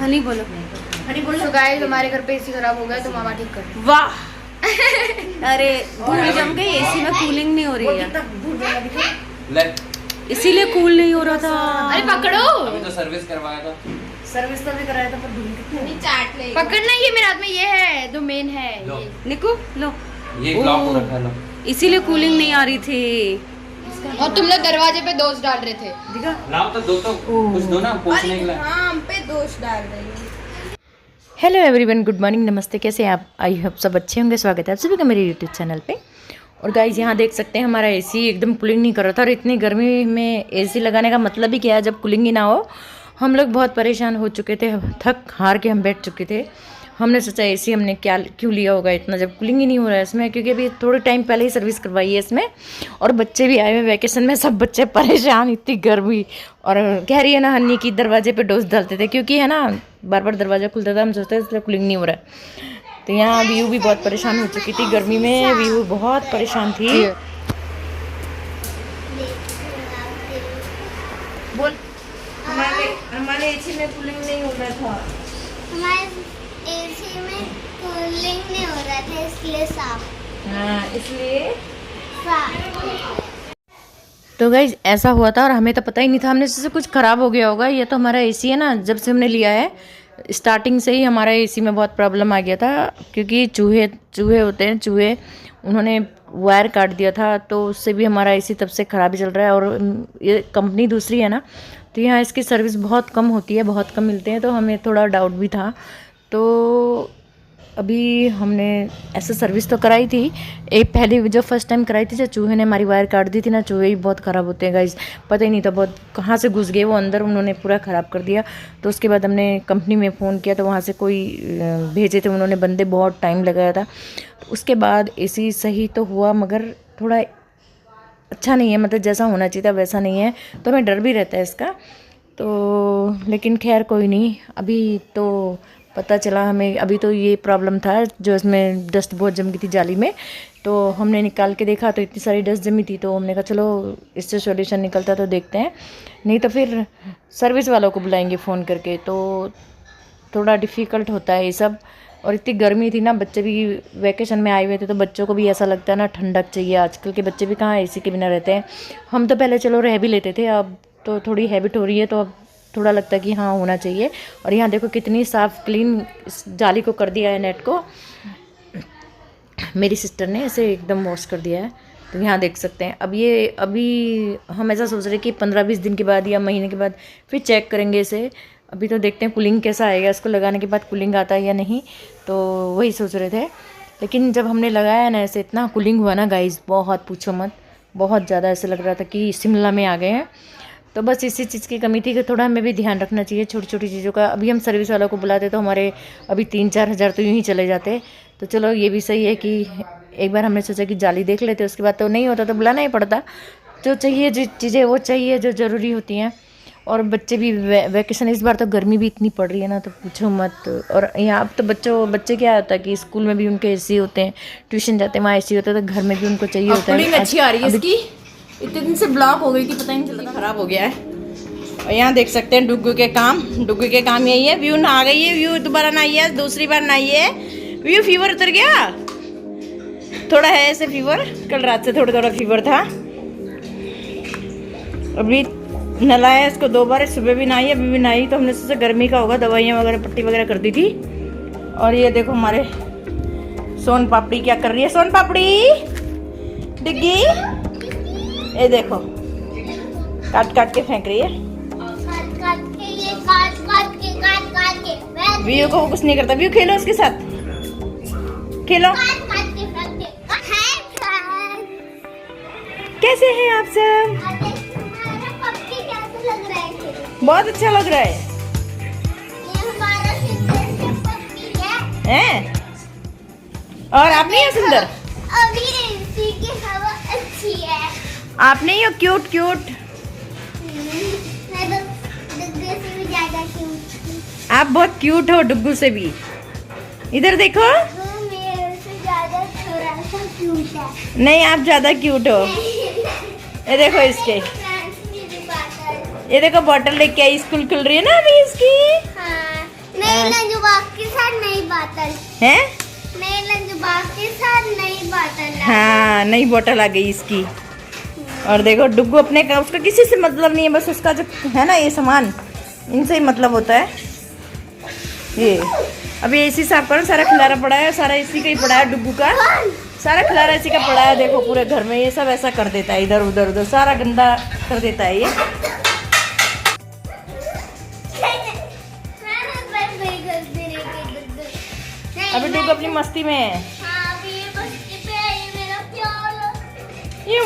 हनी बोलो। हनी बोलो। तो गाइस हमारे घर पे एसी खराब हो गया तो मामा ठीक कर। वाह। अरे धूल जम गई, एसी में कूलिंग नहीं हो रही है, इसीलिए कूल नहीं हो रहा था। अरे पकड़ो। अभी तो सर्विस करवाया था। सर्विस तो भी कराया था पर धूल कितनी चाट ले। पकड़ना, ये मेरे हाथ में ये है जो मेन है ये। निकू लो, ये क्लॉक रखा लो। इसीलिए कूलिंग नहीं आ रही थी। और तुम लोग दरवाजे पे दोष डाल रहे थे। दिखा लाओ तो दो, तो कुछ दो ना पूछने के लिए। हाँ, हम पे दोष डाल रहे हैं। हेलो एवरीवन, गुड मॉर्निंग, नमस्ते। कैसे हैं आप? आई होप सब अच्छे होंगे। स्वागत है आप सभी का मेरे यूट्यूब चैनल पे। और गाइज यहाँ देख सकते हैं हमारा एसी एकदम कूलिंग नहीं कर रहा था। और इतनी गर्मी में एसी लगाने का मतलब ही क्या है जब कूलिंग ही ना हो। हम लोग बहुत परेशान हो चुके थे, थक हार के हम बैठ चुके थे। हमने सोचा एसी हमने क्यों लिया होगा इतना जब कूलिंग ही नहीं हो रहा है इसमें, क्योंकि अभी थोड़े टाइम पहले ही सर्विस करवाई है इसमें। और बच्चे भी आए हुए वैकेशन में, सब बच्चे परेशान, इतनी गर्मी। और कह रही है ना हन्नी की दरवाजे पे डोज डालते थे, क्योंकि है ना बार बार दरवाजा खुलता था, हम सोचते थे इसलिए कूलिंग नहीं हो रहा है। तो यहाँ व्यू भी बहुत परेशान हो चुकी थी गर्मी में, व्यू बहुत परेशान थी। बोल। हमारे एसी में कूलिंग नहीं हो रहा था। हमारे एसी में कूलिंग नहीं हो रहा था, इसलिए साफ। हाँ, इसलिए तो गाइज ऐसा हुआ था और हमें तो पता ही नहीं था। हमने सोचा कुछ ख़राब हो गया होगा। ये तो हमारा एसी है ना, जब से हमने लिया है स्टार्टिंग से ही हमारा एसी में बहुत प्रॉब्लम आ गया था, क्योंकि चूहे होते हैं, चूहे उन्होंने वायर काट दिया था, तो उससे भी हमारा एसी तब से ख़राब ही चल रहा है। और ये कंपनी दूसरी है ना, तो यहाँ इसकी सर्विस बहुत कम होती है, बहुत कम मिलते हैं, तो हमें थोड़ा डाउट भी था। तो अभी हमने ऐसा सर्विस तो कराई थी, एक पहले जो फर्स्ट टाइम कराई थी, जो चूहे ने हमारी वायर काट दी थी ना, चूहे ही बहुत ख़राब होते हैं गाइस। पता ही नहीं था बहुत कहाँ से घुस गए वो अंदर, उन्होंने पूरा ख़राब कर दिया। तो उसके बाद हमने कंपनी में फ़ोन किया, तो वहाँ से कोई भेजे थे उन्होंने बंदे, बहुत टाइम लगाया था। तो उसके बाद एसी सही तो हुआ, मगर थोड़ा अच्छा नहीं है, मतलब जैसा होना चाहिए था वैसा नहीं है। तो हमें डर भी रहता है इसका। तो लेकिन खैर कोई नहीं, अभी तो पता चला हमें। अभी तो ये प्रॉब्लम था जो इसमें डस्ट बहुत जम गई थी जाली में, तो हमने निकाल के देखा तो इतनी सारी डस्ट जमी थी। तो हमने कहा चलो इससे सॉल्यूशन निकलता तो देखते हैं, नहीं तो फिर सर्विस वालों को बुलाएंगे फ़ोन करके। तो थोड़ा डिफ़िकल्ट होता है ये सब। और इतनी गर्मी थी ना, बच्चे भी वैकेशन में आए हुए थे, तो बच्चों को भी ऐसा लगता है ना ठंडक चाहिए। आजकल के बच्चे भी कहाँ एसी के बिना रहते हैं। हम तो पहले चलो रह भी लेते थे, अब तो थोड़ी हैबिट हो रही है, तो अब थोड़ा लगता है कि हाँ होना चाहिए। और यहाँ देखो कितनी साफ़ क्लीन इस जाली को कर दिया है, नेट को मेरी सिस्टर ने ऐसे एकदम वॉश कर दिया है। तो यहाँ देख सकते हैं। अभी हम ऐसा सोच रहे हैं कि 15-20 दिन के बाद या महीने के बाद फिर चेक करेंगे इसे। अभी तो देखते हैं कूलिंग कैसा आएगा, इसको लगाने के बाद कूलिंग आता है या नहीं, तो वही सोच रहे थे। लेकिन जब हमने लगाया ना ऐसे, इतना कूलिंग हुआ ना गाइस, बहुत पूछो मत, बहुत ज़्यादा ऐसे लग रहा था कि शिमला में आ गए हैं। तो बस इसी चीज़ की कमी थी कि थोड़ा हमें भी ध्यान रखना चाहिए छोटी छोटी चीज़ों का। अभी हम सर्विस वालों को बुलाते तो हमारे अभी 3-4 हज़ार तो यूँ ही चले जाते। तो चलो ये भी सही है कि एक बार हमने सोचा कि जाली देख लेते, उसके बाद तो नहीं होता तो बुलाना ही पड़ता। जो चाहिए, जो चीज़ें वो चाहिए जो ज़रूरी होती हैं। और बच्चे भी वैकेशन, इस बार तो गर्मी भी इतनी पड़ रही है ना, तो पूछो मत। और यहाँ अब तो बच्चे क्या होता है कि स्कूल में भी उनके एसी होते हैं, ट्यूशन जाते हैं वहाँ एसी होता है, तो घर में भी उनको चाहिए होता है। अच्छी आ रही है इसकी। इतने दिन से ब्लॉक हो गई थी, पता ही नहीं चलता, खराब हो गया है। और यहाँ देख सकते हैं डुग्गू के काम यही है। व्यू नहा गई है, व्यू दोबारा नहाई है, दूसरी बार नहाई है। व्यू फीवर उतर गया, थोड़ा है ऐसे फीवर, कल रात से थोड़ा फीवर था। अभी नलाया इसको 2 बार, सुबह भी नहाई अभी भी नहाई। तो हमने सोचा गर्मी का होगा, दवाइयाँ वगैरह पट्टी वगैरह कर दी थी। और ये देखो हमारे सोन पापड़ी क्या कर रही है। सोन पापड़ी डिग्गी, ये देखो काट के फेंक रही है। काट के व्यू को कुछ नहीं करता। व्यू खेलो उसके साथ, खेलो। कैसे हैं आप सब? बहुत अच्छा लग रहा है। हैं? और आप नहीं हो सुंदर? अभी एसी की हवा अच्छी है। आप नहीं हो क्यूट? मैं तो डुग्गू से भी ज्यादा क्यूट। आप बहुत क्यूट हो डुग्गू से भी। इधर देखो। वो मेरे से ज्यादा थोड़ा सा क्यूट है। नहीं, आप ज्यादा क्यूट हो। ये देखो इसके, ये देखो बॉटल लेके आई, स्कूल खुल रही है ना अभी इसकी। हाँ, हैं? नई लंच बॉक्स के साथ नई बोतल हाँ, नई बोतल आ गई इसकी। और देखो डुग्गू अपने का, उसका किसी से मतलब नहीं है, बस उसका जो है ना ये सामान, इनसे ही मतलब होता है। ये अभी एसी साफ करो, सारा खिलारा पड़ा है, सारा एसी का ही पड़ा है, डुग्गू का सारा खिलारा एसी का पड़ा है। देखो पूरे घर में ये सब ऐसा कर देता है, इधर उधर उधर सारा गंदा कर देता है ये। अभी डुग्गू अपनी मस्ती में है। हाँ, अभी ये बस्ती पे है, ये मेरा प्यार। ये